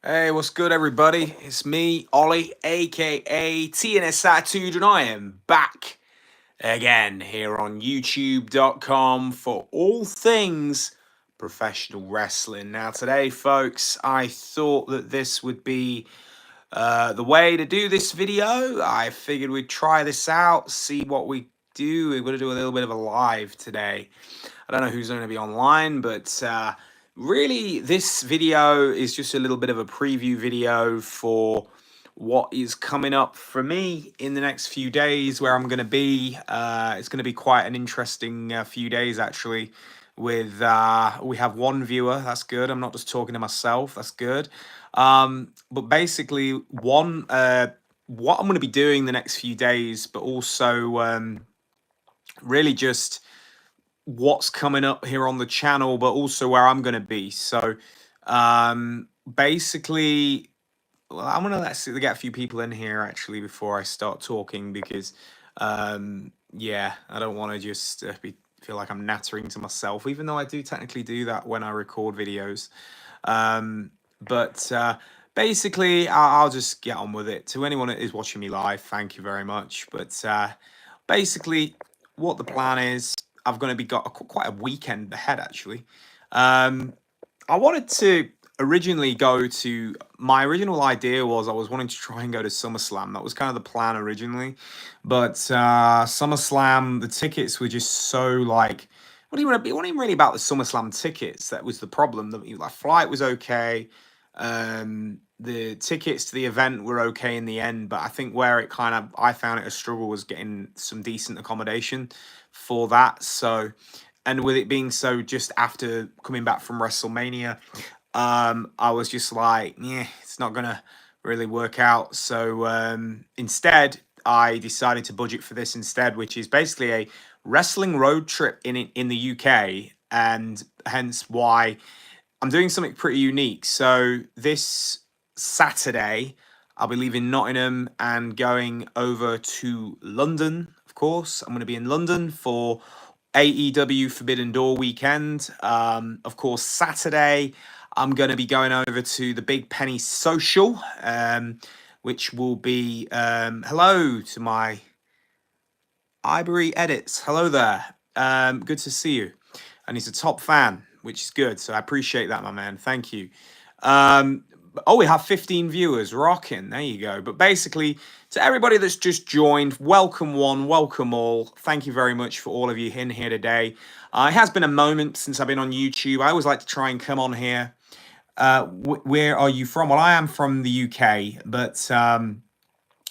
Hey, what's good, everybody? It's me, Ollie, aka TNSAttitude, and I am back again here on YouTube.com for all things professional wrestling. Now, today, folks, I thought that this would be the way to do this video. I figured we'd try this out, see what we do. We're going to do a little bit of a live today. I don't know who's going to be online, but really, this video is just a little bit of a preview video for what is coming up for me in the next few days, where I'm going to be. It's going to be quite an interesting few days, actually. With we have one viewer, that's good. I'm not just talking to myself, that's good. But basically, what I'm going to be doing the next few days, but also really just what's coming up here on the channel, but also where I'm going to be. So basically, well, I'm going to let's get a few people in here actually before I start talking, because yeah, I don't want to just feel like I'm nattering to myself, even though I do technically do that when I record videos. But basically, I'll just get on with it. To anyone that is watching me live, thank you very much. But basically, what the plan is, I've going to be got quite a weekend ahead actually. I wanted to originally go to, my original idea was I was wanting to try and go to SummerSlam. That was kind of the plan originally, but SummerSlam, the tickets were just so like, it wasn't even really about the SummerSlam tickets. That was the problem. The flight was okay. The tickets to the event were okay in the end, but I think where it kind of, I found it a struggle was getting some decent accommodation for that. So, and with it being so just after coming back from WrestleMania, I was just like, yeah, it's not gonna really work out. So instead, I decided to budget for this instead, which is basically a wrestling road trip in the UK, and hence why I'm doing something pretty unique. So this Saturday, I'll be leaving Nottingham and going over to London. Of course, I'm going to be in London for AEW Forbidden Door weekend. Of course, Saturday, I'm going to be going over to the Big Penny Social, which will be hello to my Ivory Edits. Hello there. Good to see you. And he's a top fan, which is good. So I appreciate that, my man. Thank you. Oh, we have 15 viewers. Rocking. There you go. But basically, to everybody that's just joined, welcome one, welcome all. Thank you very much for all of you in here today. It has been a moment since I've been on YouTube. I always like to try and come on here. Where are you from? Well, I am from the UK, but of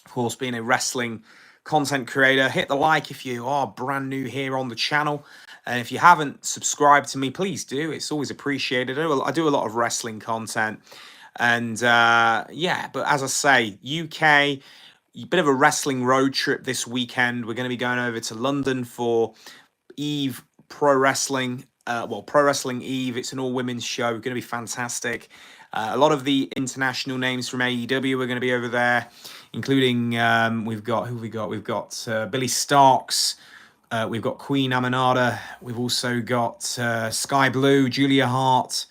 course, being a wrestling content creator, hit the like if you are brand new here on the channel. And if you haven't subscribed to me, please do. It's always appreciated. I do a lot of wrestling content. And yeah, but as I say, UK, a bit of a wrestling road trip this weekend. We're going to be going over to London for Eve Pro Wrestling. Pro Wrestling Eve. It's an all-women's show. Going to be fantastic. A lot of the international names from AEW are going to be over there, including we've got Billy Starks. We've got Queen Aminata. We've also got Sky Blue, Julia Hart,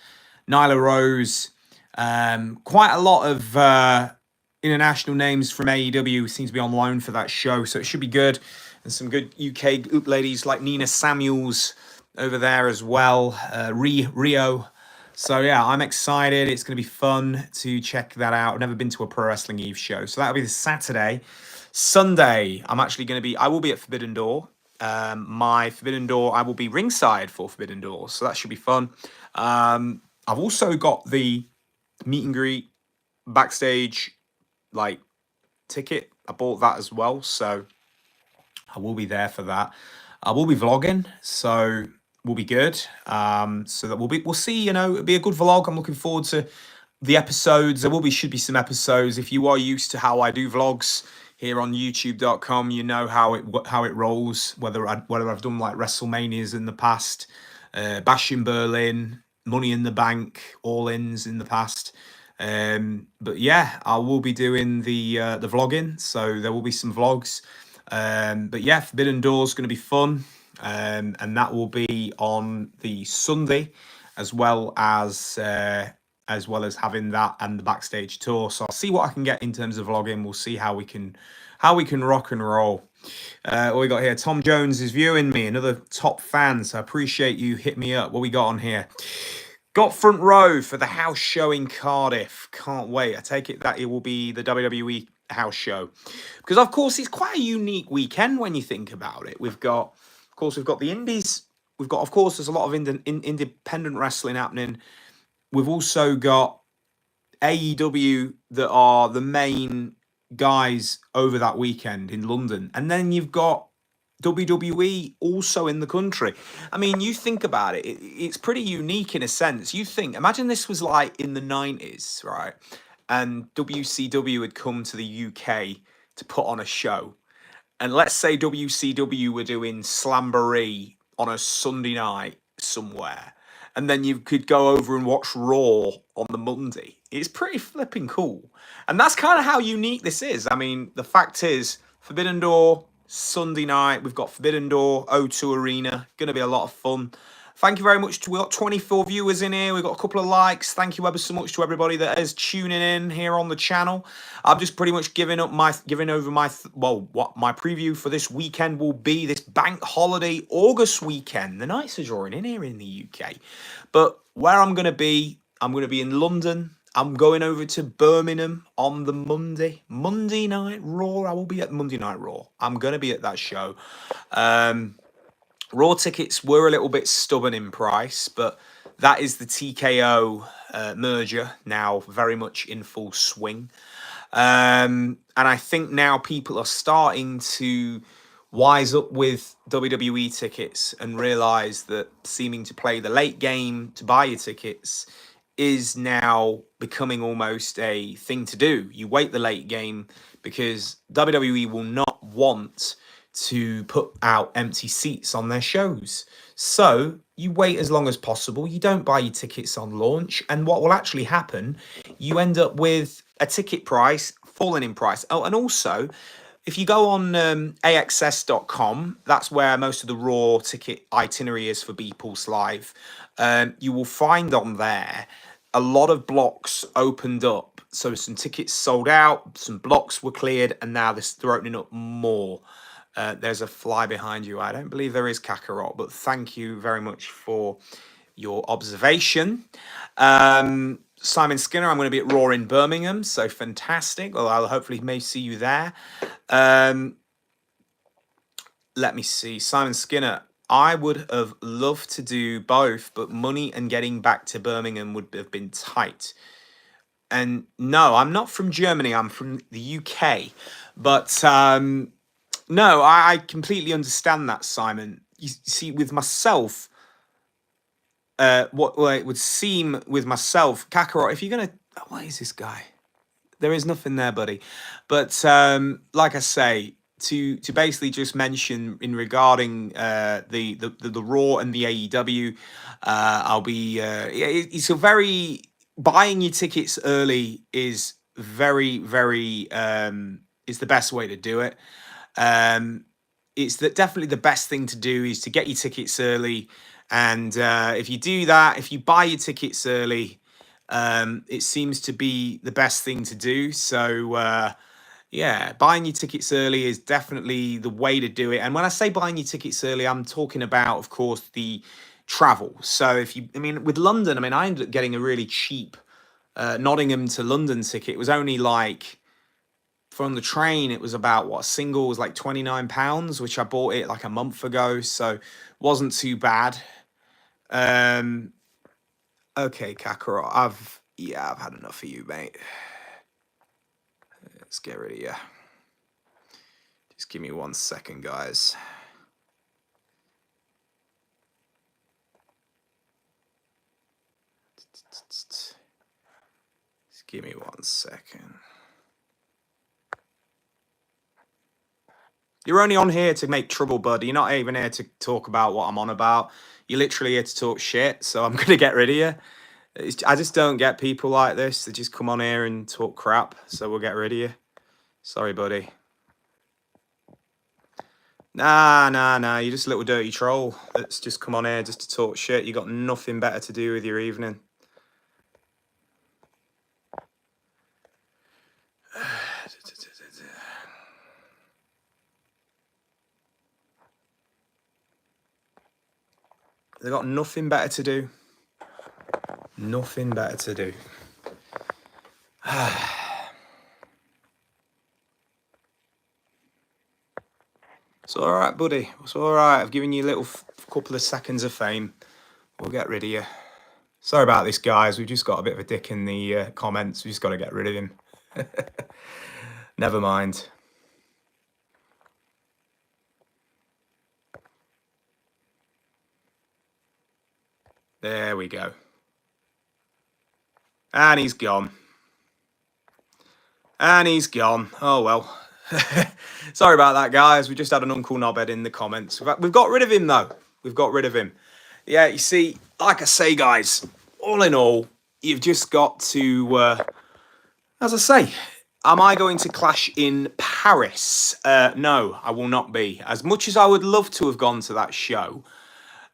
Nyla Rose. Quite a lot of international names from AEW seem to be on loan for that show, so it should be good. And some good UK ladies like Nina Samuels over there as well, Rio. So yeah, I'm excited. It's going to be fun to check that out. I've never been to a Pro Wrestling Eve show, so that'll be this Saturday. Sunday, I will be at Forbidden Door. My Forbidden Door, I will be ringside for Forbidden Door, so that should be fun. I've also got the meet and greet backstage ticket. I bought that as well, so I will be there for that. I will be vlogging, so we'll be good. So that we'll see. It'll be a good vlog. I'm looking forward to the episodes. There should be some episodes. If you are used to how I do vlogs here on YouTube.com, you know how it rolls. Whether I've done like WrestleManias in the past, Bash in Berlin, Money in the Bank, All-Ins in the past. But yeah, I will be doing the vlogging, so there will be some vlogs. But yeah, Forbidden Door is going to be fun, and that will be on the Sunday, as well as as well as having that and the backstage tour. So I'll see what I can get in terms of vlogging. We'll see how we can rock and roll. What we got here? Tom Jones is viewing me, another top fan. So I appreciate you. Hit me up. What we got on here? Got front row for the house show in Cardiff. Can't wait. I take it that it will be the WWE house show, because of course it's quite a unique weekend when you think about it. We've got the indies. We've got, of course, there's a lot of independent wrestling happening. We've also got AEW that are the main guys over that weekend in London. And then you've got WWE also in the country. I mean, you think about it, it's pretty unique in a sense. Imagine this was like in the 90s, right? And WCW had come to the UK to put on a show. And let's say WCW were doing Slamboree on a Sunday night somewhere, and then you could go over and watch Raw on the Monday. It's pretty flipping cool. And that's kind of how unique this is. I mean, the fact is, Forbidden Door, Sunday night, we've got Forbidden Door, O2 Arena, going to be a lot of fun. Thank you very much. We've got 24 viewers in here. We've got a couple of likes. Thank you ever so much to everybody that is tuning in here on the channel. I'm just pretty much giving over my what my preview for this weekend will be, this bank holiday August weekend. The nights are drawing in here in the UK. But where I'm going to be in London. I'm going over to Birmingham on the Monday Night Raw. I will be at Monday Night Raw. I'm going to be at that show. Raw tickets were a little bit stubborn in price, but that is the TKO merger now very much in full swing. And I think now people are starting to wise up with WWE tickets and realize that seeming to play the late game to buy your tickets is now becoming almost a thing to do. You wait the late game because WWE will not want to put out empty seats on their shows. So you wait as long as possible. You don't buy your tickets on launch. And what will actually happen, you end up with a ticket price falling in price. Oh, and also, if you go on AXS.com, that's where most of the Raw ticket itinerary is for B-Pulse Live. You will find on there a lot of blocks opened up. So some tickets sold out, some blocks were cleared, and now they're opening up more. There's a fly behind you. I don't believe there is Kakarot, but thank you very much for your observation. Simon Skinner, I'm going to be at Raw in Birmingham, so fantastic. Well, I'll hopefully may see you there. Let me see. Simon Skinner, I would have loved to do both, but money and getting back to Birmingham would have been tight. And no, I'm not from Germany. I'm from the UK. But no, I completely understand that, Simon. You see, with myself, what it would seem with myself, Kakarot, if you're going to... What is this guy? There is nothing there, buddy. But like I say, to basically just mention in regarding the Raw and the AEW, I'll be... it's a very... Buying your tickets early is very, very... is the best way to do it. It's definitely the best thing to do is to get your tickets early. And if you do that, if you buy your tickets early, it seems to be the best thing to do. So, yeah, buying your tickets early is definitely the way to do it. And when I say buying your tickets early, I'm talking about, of course, the travel. So with London, I ended up getting a really cheap Nottingham to London ticket. It was only like... From the train, it was about, a single was like £29, which I bought it like a month ago, so wasn't too bad. Okay, Kakarot, I've had enough of you, mate. Let's get rid of you. Just give me 1 second, guys. Just give me 1 second. You're only on here to make trouble, bud. You're not even here to talk about what I'm on about. You're literally here to talk shit, so I'm going to get rid of you. I just don't get people like this that just come on here and talk crap, so we'll get rid of you. Sorry, buddy. Nah. You're just a little dirty troll that's just come on here just to talk shit. You got nothing better to do with your evening. They've got nothing better to do. Nothing better to do. It's all right, buddy. It's all right. I've given you a little couple of seconds of fame. We'll get rid of you. Sorry about this, guys. We've just got a bit of a dick in the comments. We just got to get rid of him. Never mind. There we go. And he's gone. And he's gone. Oh, well. Sorry about that, guys. We just had an Uncle Knobhead in the comments. We've got rid of him, though. We've got rid of him. Yeah, you see, like I say, guys, all in all, you've just got to, as I say, am I going to clash in Paris? No, I will not be. As much as I would love to have gone to that show,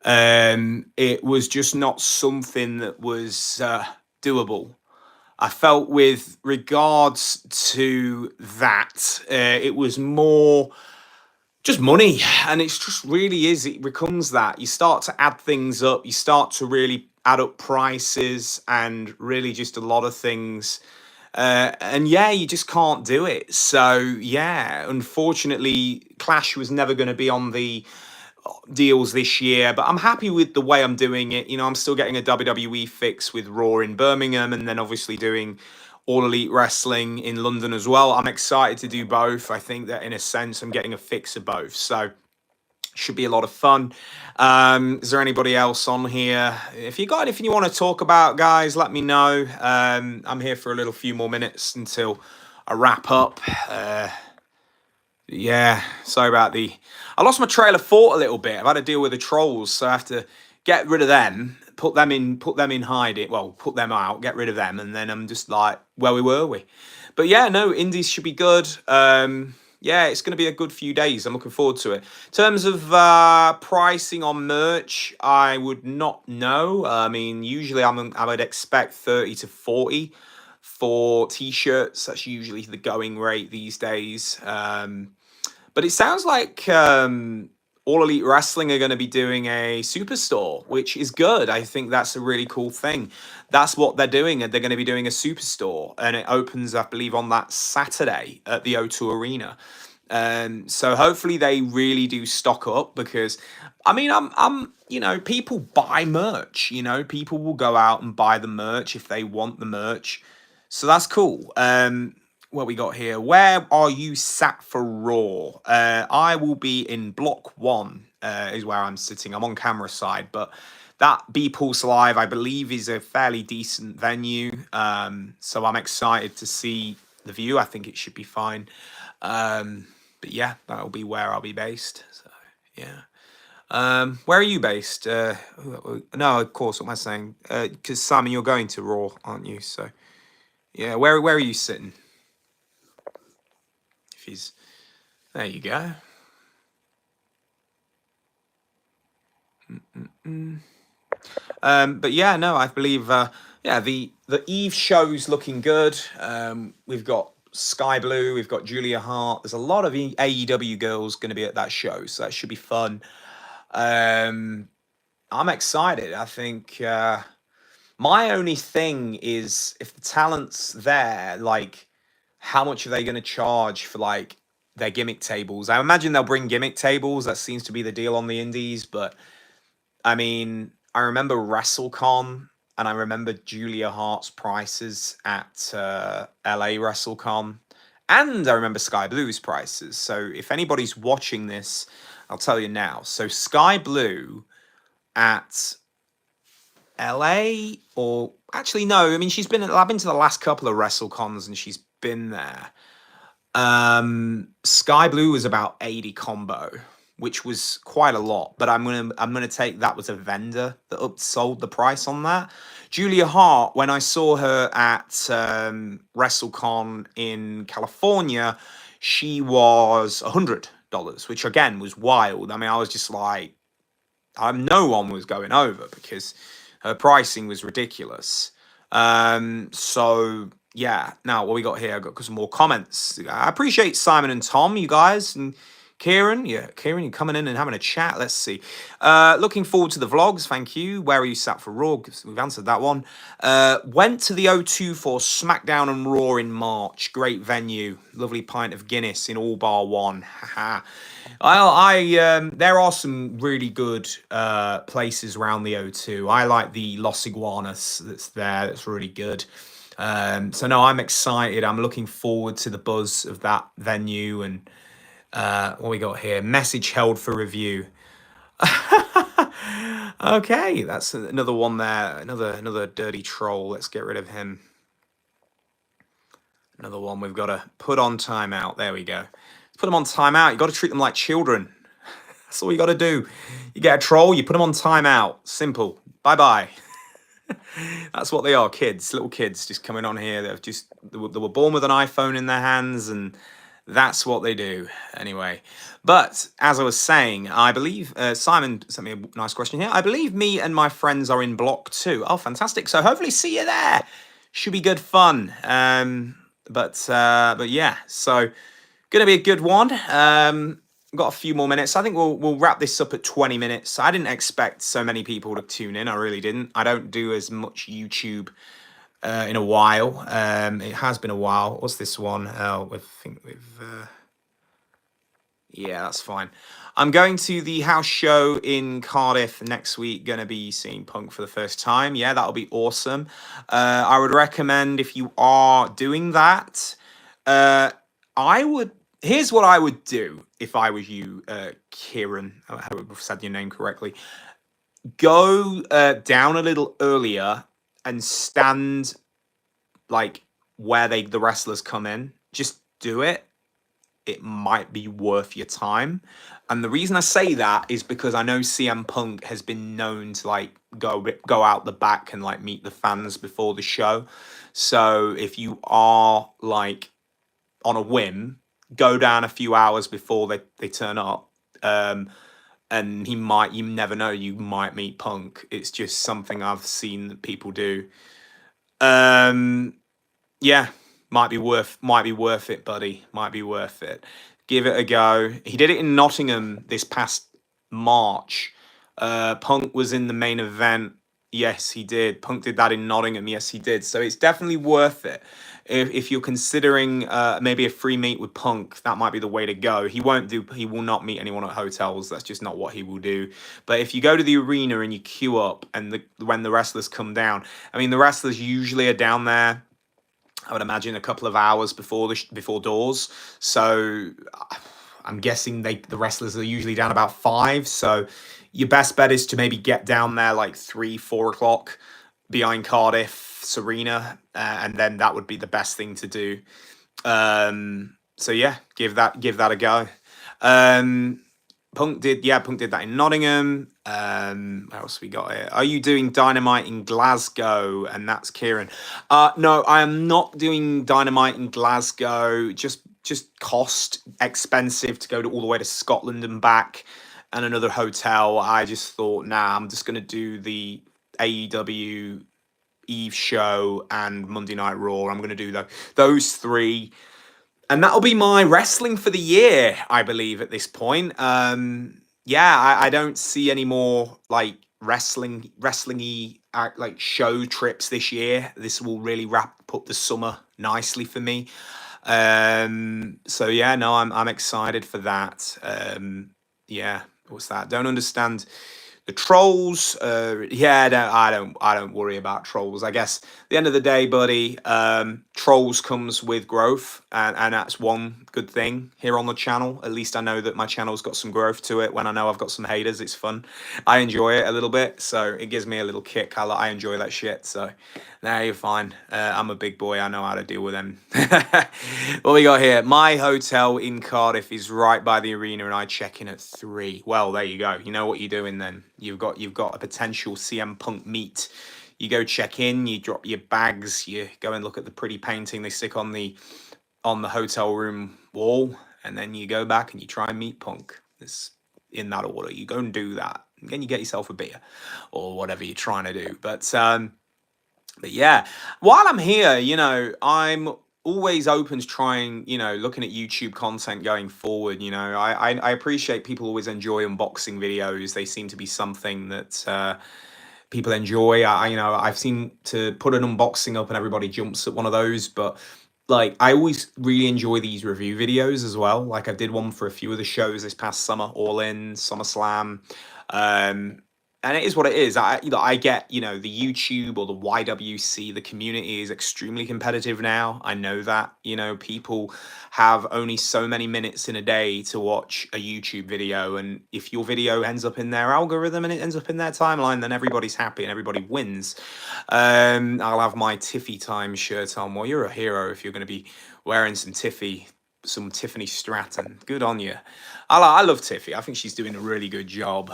it was just not something that was doable. I felt with regards to that, it was more just money. And it's just really is, it becomes that. You start to add things up, you start to really add up prices and really just a lot of things. And yeah, you just can't do it. So yeah, unfortunately, Clash was never going to be on the deals this year, but I'm happy with the way I'm doing it. You know, I'm still getting a WWE fix with Raw in Birmingham, and then obviously doing All Elite Wrestling in London as well. I'm excited to do both. I think that in a sense, I'm getting a fix of both. So should be a lot of fun. Is there anybody else on here? If you got anything you want to talk about, guys, let me know. I'm here for a little few more minutes until I wrap up. Yeah, sorry about I lost my trail of thought a little bit. I've had to deal with the trolls, so I have to get rid of them, put them in hiding. Well, put them out, get rid of them, and then I'm just like, where were we? But yeah, no, indies should be good. Yeah, it's going to be a good few days. I'm looking forward to it. In terms of pricing on merch, I would not know. I mean, usually I would expect 30 to 40 for t-shirts. That's usually the going rate these days. But it sounds like All Elite Wrestling are going to be doing a superstore, which is good. I think that's a really cool thing. That's what they're doing. They're going to be doing a superstore, and it opens, I believe, on that Saturday at the O2 Arena. So hopefully they really do stock up, because I mean, you know, people buy merch. You know, people will go out and buy the merch if they want the merch. So that's cool. What we got here? Where are you sat for Raw? I will be in Block 1, is where I'm sitting. I'm on camera side, but that B Pulse Live, I believe, is a fairly decent venue. So I'm excited to see the view. I think it should be fine. But yeah, that'll be where I'll be based. So yeah. Where are you based? No, of course, what am I saying? Because Simon, you're going to Raw, aren't you? So yeah, where are you sitting? If he's there, you go. But yeah, no, I believe yeah, the Eve show's looking good. We've got Sky Blue, we've got Julia Hart. There's a lot of AEW girls going to be at that show, so that should be fun. I'm excited. I think my only thing is, if the talent's there, like, how much are they going to charge for like their gimmick tables? I imagine they'll bring gimmick tables. That seems to be the deal on the indies. But I mean, I remember WrestleCon, and I remember Julia Hart's prices at LA WrestleCon, and I remember Sky Blue's prices. So if anybody's watching this, I'll tell you now. So Sky Blue at LA, or actually no, I mean, I've been to the last couple of WrestleCons and she's been there. Sky Blue was about 80 combo, which was quite a lot, but I'm gonna take that was a vendor that upsold the price on that. Julia Hart, when I saw her at WrestleCon in California, she was $100, which again was wild. I mean, I was just like, no one was going over, because her pricing was ridiculous. So yeah, now what we got here, I got some more comments. I appreciate Simon and Tom, you guys, and Kieran, yeah, Kieran, you're coming in and having a chat. Let's see. Looking forward to the vlogs. Thank you. Where are you sat for Raw? We've answered that one. Went to the O2 for SmackDown and Raw in March. Great venue. Lovely pint of Guinness in all bar one. Haha. There are some really good places around the O2. I like the Los Iguanas that's there. That's really good. So no, I'm excited. I'm looking forward to the buzz of that venue. And what we got here? Message held for review. Okay, that's another one there. Another dirty troll. Let's get rid of him. Another one we've got to put on timeout. There we go. Put them on timeout. You got to treat them like children. That's all you got to do. You get a troll, you put them on timeout. Simple. Bye-bye. That's what they are, kids, little kids just coming on here. They were born with an iPhone in their hands, and that's what they do. Anyway, but as I was saying, I believe Simon sent me a nice question here. I believe me and my friends are in block 2. Oh, fantastic. So hopefully see you there. Should be good fun. But yeah, so gonna be a good one. Got a few more minutes. I think we'll wrap this up at 20 minutes. I didn't expect so many people to tune in. I really didn't. I don't do as much YouTube in a while. It has been a while. What's this one? Oh, I think we've yeah, that's fine. I'm going to the house show in Cardiff next week. Going to be seeing Punk for the first time. Yeah, that'll be awesome. I would recommend, if you are doing that, here's what I would do if I was you, Kieran. I hope I've said your name correctly. Go down a little earlier and stand like where the wrestlers come in. Just do it. It might be worth your time. And the reason I say that is because I know CM Punk has been known to like go out the back and like meet the fans before the show. So if you are like on a whim, go down a few hours before they turn up. And you never know, you might meet Punk. It's just something I've seen that people do. Yeah. Might be worth it, buddy. Might be worth it. Give it a go. He did it in Nottingham this past March. Punk was in the main event. Yes, he did. Punk did that in Nottingham. Yes, he did. So it's definitely worth it. If you're considering maybe a free meet with Punk, that might be the way to go. He will not meet anyone at hotels. That's just not what he will do. But if you go to the arena and you queue up, and when the wrestlers come down, I mean, the wrestlers usually are down there, I would imagine, a couple of hours before doors. So I'm guessing the wrestlers are usually down about 5. So your best bet is to maybe get down there like 3-4 o'clock behind Cardiff Serena, and then that would be the best thing to do. So yeah, give that a go. Punk did that in Nottingham. What else we got here? Are you doing Dynamite in Glasgow? And that's Kieran. No, I am not doing Dynamite in Glasgow. Just cost expensive to go all the way to Scotland and back, and another hotel. I just thought, nah, I'm just gonna do the AEW Eve show and Monday Night Raw. I'm gonna do those 3. And that'll be my wrestling for the year, I believe, at this point. Yeah, I don't see any more like wrestling-y like show trips this year. This will really wrap up the summer nicely for me. So yeah, no, I'm excited for that. Yeah, what's that? Don't understand the trolls. Yeah, I don't worry about trolls. I guess at the end of the day, buddy, trolls comes with growth, and that's one good thing here on the channel. At least I know that my channel's got some growth to it. When I know I've got some haters, it's fun. I enjoy it a little bit, so it gives me a little kick. I enjoy that shit. So now you're fine. I'm a big boy. I know how to deal with them. What we got here? My hotel in Cardiff is right by the arena, and I check in at 3. Well, there you go. You know what you're doing then. You've got a potential CM Punk meet. You go check in, you drop your bags, you go and look at the pretty painting they stick on the hotel room wall, and then you go back and you try and meet Punk. It's in that order. You go and do that. And then you get yourself a beer or whatever you're trying to do. But yeah, while I'm here, you know, I'm always open to trying, looking at YouTube content going forward. I appreciate people always enjoy unboxing videos. They seem to be something that people enjoy. I've seen to put an unboxing up and everybody jumps at one of those, but like I always really enjoy these review videos as well. Like I did one for a few of the shows this past summer, All In, SummerSlam. Um, and it is what it is. I get, the YouTube or the YWC, the community is extremely competitive now. I know that, people have only so many minutes in a day to watch a YouTube video. And if your video ends up in their algorithm and it ends up in their timeline, then everybody's happy and everybody wins. I'll have my Tiffy Time shirt on. Well, you're a hero if you're going to be wearing some Tiffany Stratton. Good on you. I love Tiffy. I think she's doing a really good job.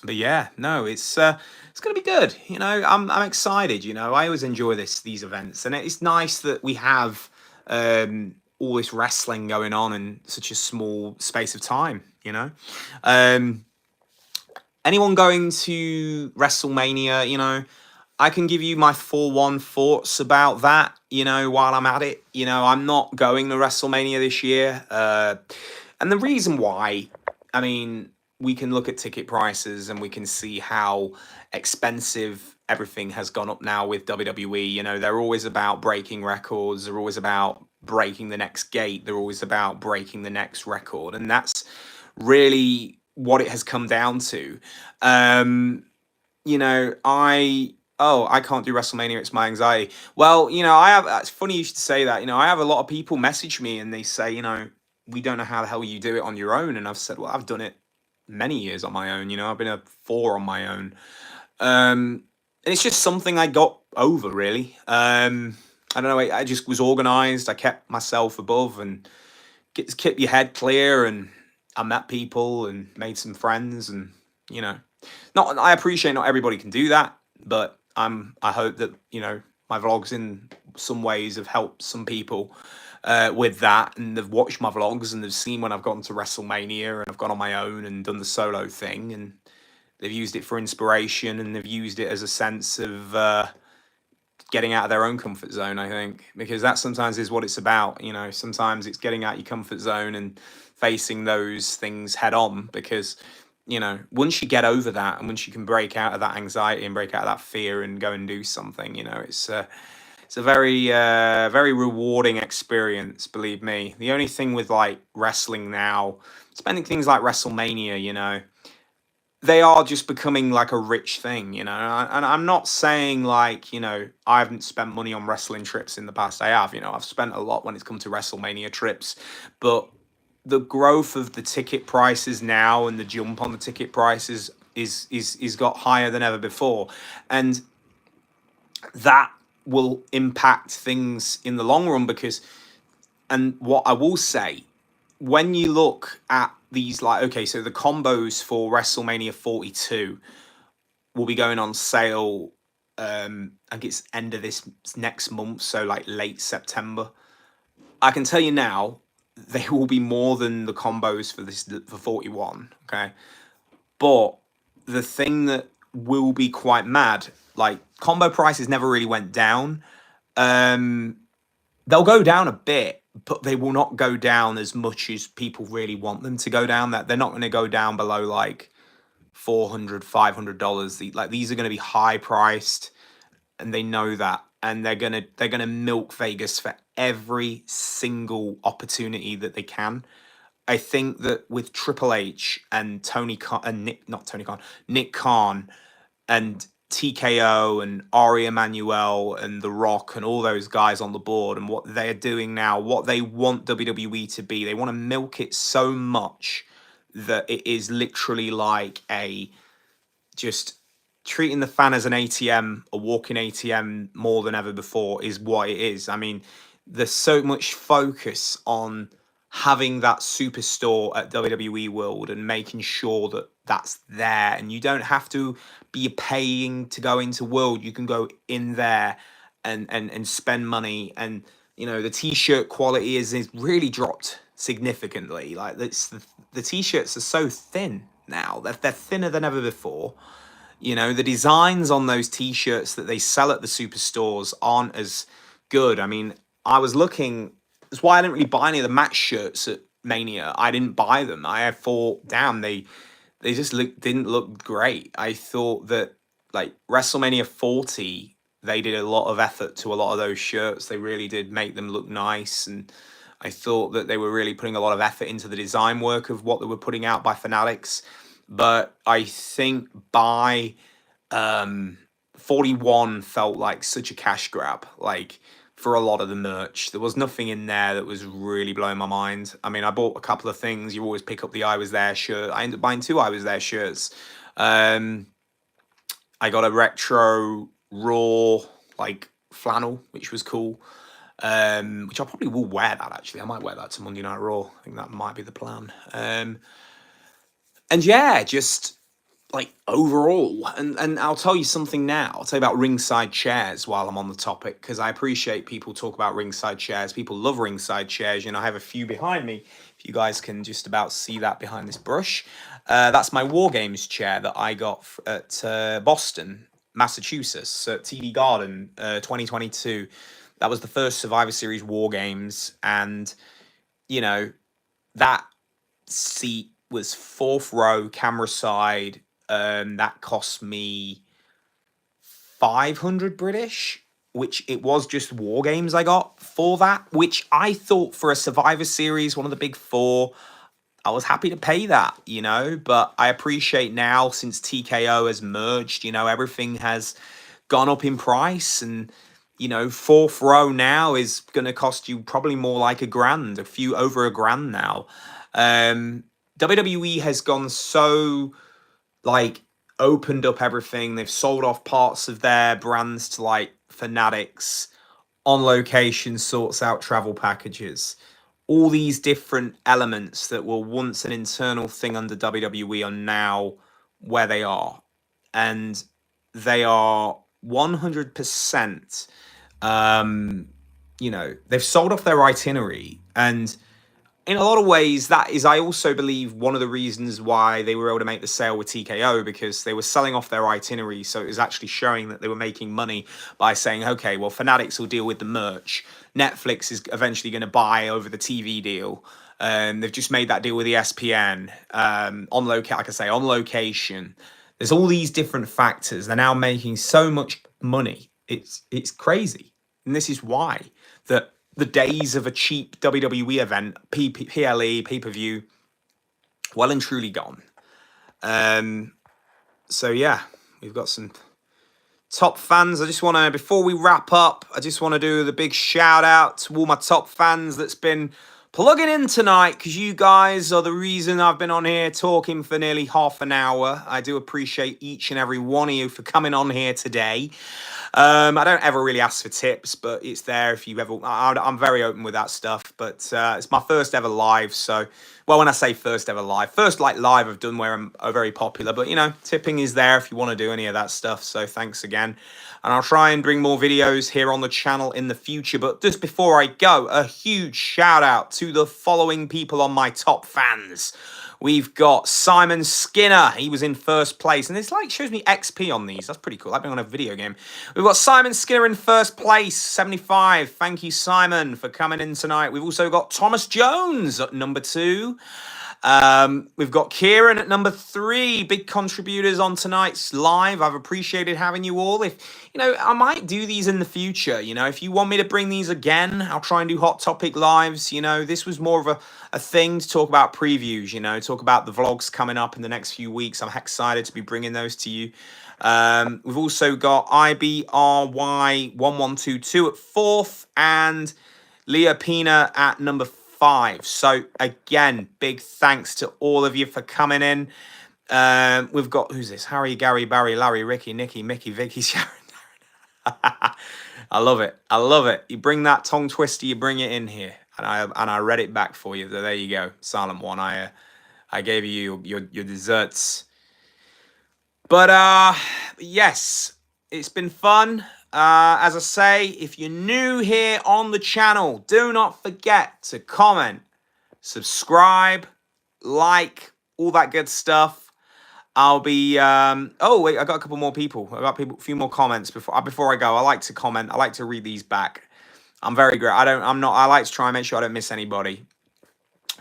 But yeah, no, it's gonna be good. I'm excited. I always enjoy these events, and it's nice that we have all this wrestling going on in such a small space of time. Anyone going to WrestleMania? I can give you my 4-1 thoughts about that. While I'm at it, I'm not going to WrestleMania this year, and the reason why, I mean, we can look at ticket prices and we can see how expensive everything has gone up now with WWE. They're always about breaking records. They're always about breaking the next gate. They're always about breaking the next record. And that's really what it has come down to. I can't do WrestleMania. It's my anxiety. Well, it's funny you should say that. I have a lot of people message me and they say, we don't know how the hell you do it on your own. And I've said, well, I've done it many years on my own. I've been a 4 on my own. And it's just something I got over, really. I don't know. I just was organized. I kept myself above and keep your head clear. And I met people and made some friends. And I appreciate not everybody can do that, but I hope that my vlogs in some ways have helped some people with that, and they've watched my vlogs and they've seen when I've gone to WrestleMania and I've gone on my own and done the solo thing, and they've used it for inspiration and they've used it as a sense of getting out of their own comfort zone, I think, because that sometimes is what it's about. Sometimes it's getting out your comfort zone and facing those things head on, because once you get over that and once you can break out of that anxiety and break out of that fear and go and do something, it's a very, very rewarding experience, believe me. The only thing with like wrestling now, spending things like WrestleMania, they are just becoming like a rich thing, and I'm not saying like, I haven't spent money on wrestling trips in the past. I have, I've spent a lot when it's come to WrestleMania trips, but the growth of the ticket prices now and the jump on the ticket prices is got higher than ever before, and that will impact things in the long run. And what I will say, when you look at these, like, okay, so the combos for WrestleMania 42 will be going on sale, I think it's end of this next month, so like late September. I can tell you now, they will be more than the combos for 41, okay? But the thing that will be quite mad, like, combo prices never really went down. They'll go down a bit, but they will not go down as much as people really want them to go down. That they're not going to go down below like $400, $500. Like, these are going to be high priced, and they know that, and they're gonna milk Vegas for every single opportunity that they can. I think that with Triple H and Nick Khan and TKO and Ari Emanuel and The Rock and all those guys on the board, and what they're doing now, what they want WWE to be, they want to milk it so much that it is literally like just treating the fan as an ATM, a walking ATM more than ever before is what it is. I mean, there's so much focus on having that superstore at WWE World and making sure that that's there, and you don't have to be paying to go into World. You can go in there and spend money, and the t-shirt quality is really dropped significantly. Like, the t-shirts are so thin now. They're thinner than ever before. The designs on those t-shirts that they sell at the superstores aren't as good. I mean, I was looking. That's why I didn't really buy any of the match shirts at Mania. I didn't buy them. I thought, damn, they just didn't look great. I thought that like WrestleMania 40, they did a lot of effort to a lot of those shirts. They really did make them look nice, and I thought that they were really putting a lot of effort into the design work of what they were putting out by Fanatics. But I think by 41 felt like such a cash grab. Like for a lot of the merch, there was nothing in there that was really blowing my mind. I mean, I bought a couple of things. You always pick up the I Was There shirt. I ended up buying 2 I Was There shirts. I got a retro Raw like flannel, which was cool. Which I probably will wear that actually. I might wear that to Monday Night Raw. I think that might be the plan. And yeah, just like overall, and I'll tell you something now. I'll tell you about ringside chairs while I'm on the topic, because I appreciate people talk about ringside chairs. People love ringside chairs. You know, I have a few behind me. If you guys can just about see that behind this brush, that's my War Games chair that I got at Boston, Massachusetts, at TD Garden, 2022. That was the first Survivor Series War Games, and you know that seat was 4th row, camera side. That cost me 500 British, which it was just War Games I got for that, which I thought for a Survivor Series, one of the big 4, I was happy to pay that, you know, but I appreciate now since TKO has merged, you know, everything has gone up in price, and you know, 4th row now is going to cost you probably more like $1,000, over $1,000 now. WWE has gone so like opened up everything. They've sold off parts of their brands to like Fanatics. On Location sorts out travel packages. All these different elements that were once an internal thing under WWE are now where they are. And they are 100%, you know, they've sold off their itinerary. And in a lot of ways, that is, I also believe, one of the reasons why they were able to make the sale with TKO, because they were selling off their itinerary. So it was actually showing that they were making money by saying, okay, well, Fanatics will deal with the merch. Netflix is eventually going to buy over the TV deal. They've just made that deal with ESPN, like I say, on location. There's all these different factors. They're now making so much money. It's crazy. And this is why that the days of a cheap WWE event, PLE, pay-per-view, well and truly gone. So yeah, we've got some top fans. I just want to, before we wrap up, I just want to do the big shout out to all my top fans that's been plugging in tonight, because you guys are the reason I've been on here talking for nearly half an hour. I do appreciate each and every one of you for coming on here today. I don't ever really ask for tips, but it's there if you ever. I'm very open with that stuff. But it's my first ever live, so well, when I say first ever live, first like live I've done where I'm very popular. But you know, tipping is there if you want to do any of that stuff. So thanks again, and I'll try and bring more videos here on the channel in the future. But just before I go, a huge shout out to the following people on my top fans. We've got Simon Skinner. He was in first place. And it's like, shows me XP on these. That's pretty cool. I've been on a video game. We've got Simon Skinner in first place, 75. Thank you, Simon, for coming in tonight. We've also got Thomas Jones at number 2. We've got Kieran at number 3, big contributors on tonight's live. I've appreciated having you all. If you know, I might do these in the future. You know, if you want me to bring these again, I'll try and do hot topic lives. You know, this was more of a thing to talk about previews. You know, talk about the vlogs coming up in the next few weeks. I'm excited to be bringing those to you. We've also got IBRY1122 at 4th and Leah Pina at number 5. So again, big thanks to all of you for coming in. We've got, who's this? Harry, Gary, Barry, Larry, Ricky, Nikki, Mickey, Vicky, Sharon. I love it. I love it. You bring that tongue twister, you bring it in here, and I read it back for you. So there you go, silent one. I gave you your desserts. But yes, it's been fun. As I say, if you're new here on the channel, do not forget to comment, subscribe, like, all that good stuff. I'll be, oh wait, I got a couple more people. I got a few more comments before I go. I like to comment. I like to read these back. I'm very great. I like to try and make sure I don't miss anybody.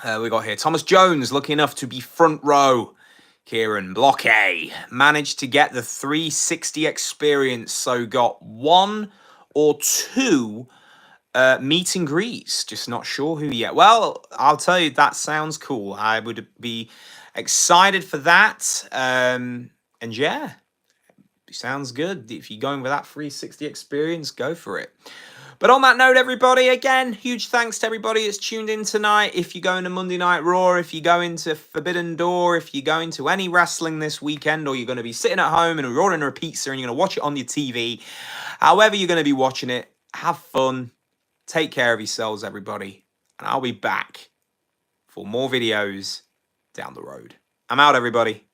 We got here Thomas Jones, lucky enough to be front row. Kieran, Block A, managed to get the 360 experience, so got 1 or 2 meet and greets. Just not sure who yet. Well, I'll tell you, that sounds cool. I would be excited for that. And yeah, sounds good. If you're going with that 360 experience, go for it. But on that note, everybody, again, huge thanks to everybody that's tuned in tonight. If you're going to Monday Night Raw, if you're going to Forbidden Door, if you're going to any wrestling this weekend, or you're going to be sitting at home and you're ordering a pizza and you're going to watch it on your TV, however you're going to be watching it, have fun. Take care of yourselves, everybody. And I'll be back for more videos down the road. I'm out, everybody.